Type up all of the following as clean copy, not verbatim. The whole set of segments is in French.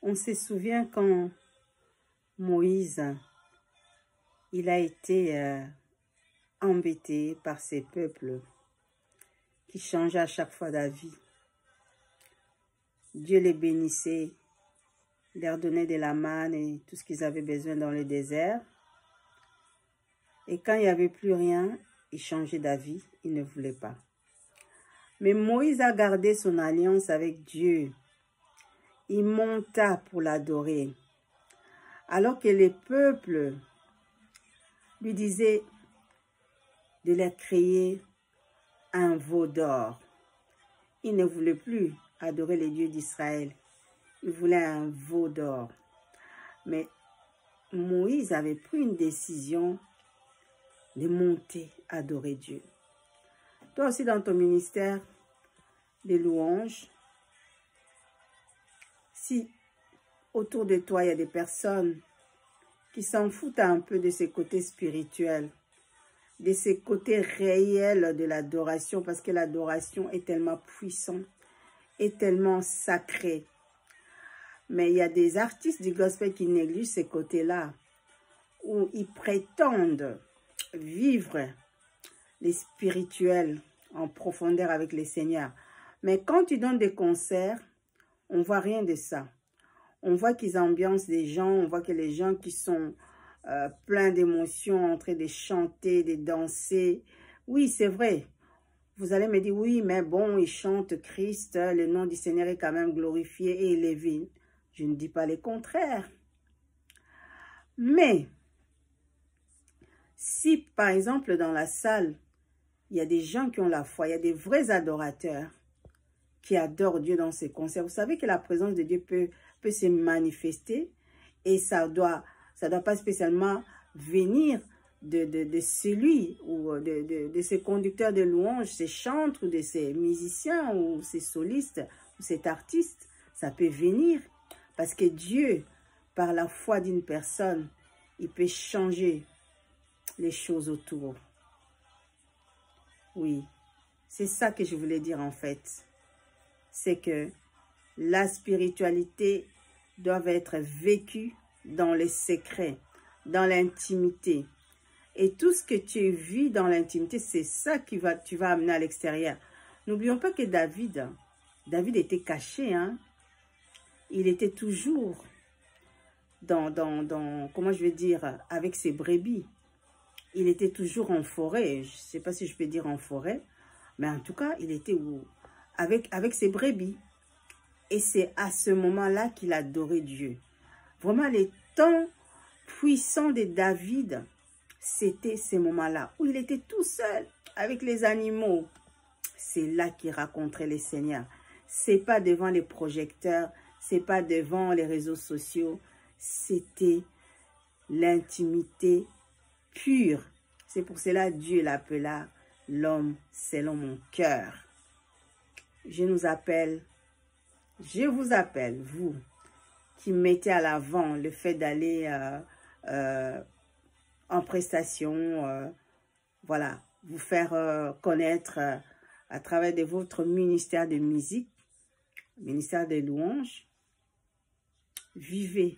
On se souvient quand Moïse, il a été embêté par ces peuples qui changeaient à chaque fois d'avis. Dieu les bénissait, leur donnait de la manne et tout ce qu'ils avaient besoin dans le désert. Et quand il n'y avait plus rien, ils changeaient d'avis, ils ne voulaient pas. Mais Moïse a gardé son alliance avec Dieu. Il monta pour l'adorer. Alors que les peuples lui disaient de leur créer un veau d'or. Il ne voulait plus adorer les dieux d'Israël. Il voulait un veau d'or. Mais Moïse avait pris une décision de monter, adorer Dieu. Toi aussi dans ton ministère de louanges, si autour de toi il y a des personnes qui s'en foutent un peu de ces côtés spirituels, de ces côtés réels de l'adoration, parce que l'adoration est tellement puissante, est tellement sacrée. Mais il y a des artistes du gospel qui négligent ces côtés-là, où ils prétendent vivre les spirituels en profondeur avec les seigneurs. Mais quand tu donnes des concerts, on voit rien de ça. On voit qu'ils ambiancent des gens, on voit que les gens qui sont pleins d'émotions, en train de chanter, de danser. Oui, c'est vrai. Vous allez me dire, oui, mais bon, ils chantent Christ, le nom du Seigneur est quand même glorifié et élevé. Je ne dis pas le contraire. Mais, si par exemple dans la salle, il y a des gens qui ont la foi, il y a des vrais adorateurs qui adorent Dieu dans ces concerts, vous savez que la présence de Dieu peut se manifester et ça doit pas spécialement venir de celui ou de ces conducteurs de louanges, ces chantres ou de ces musiciens ou ces solistes ou cet artiste. Ça peut venir parce que Dieu, par la foi d'une personne, il peut changer les choses autour. Oui, c'est ça que je voulais dire en fait. C'est que la spiritualité doit être vécue dans les secrets, dans l'intimité. Et tout ce que tu vis dans l'intimité, c'est ça que tu vas amener à l'extérieur. N'oublions pas que David était caché. Hein? Il était toujours comment je vais dire, avec ses brebis. Il était toujours en forêt. Je ne sais pas si je peux dire en forêt. Mais en tout cas, il était avec ses brebis. Et c'est à ce moment-là qu'il adorait Dieu. Vraiment, les temps puissants de David, c'était ces moments-là où il était tout seul avec les animaux. C'est là qu'il rencontrait les seigneurs. C'est pas devant les projecteurs, c'est pas devant les réseaux sociaux. C'était l'intimité pure. C'est pour cela que Dieu l'appela l'homme selon mon cœur. Je vous appelle, vous, qui mettez à l'avant le fait d'aller en prestation, voilà, vous faire connaître à travers de votre ministère de musique, ministère des louanges. Vivez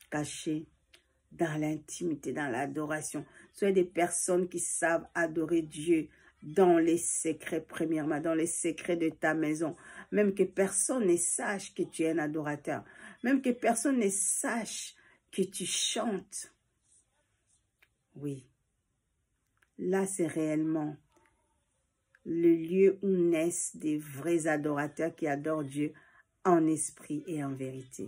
cachés dans l'intimité, dans l'adoration. Soyez des personnes qui savent adorer Dieu dans les secrets, premièrement, dans les secrets de ta maison. Même que personne ne sache que tu es un adorateur. Même que personne ne sache que tu chantes. Oui. Là, c'est réellement le lieu où naissent des vrais adorateurs qui adorent Dieu en esprit et en vérité.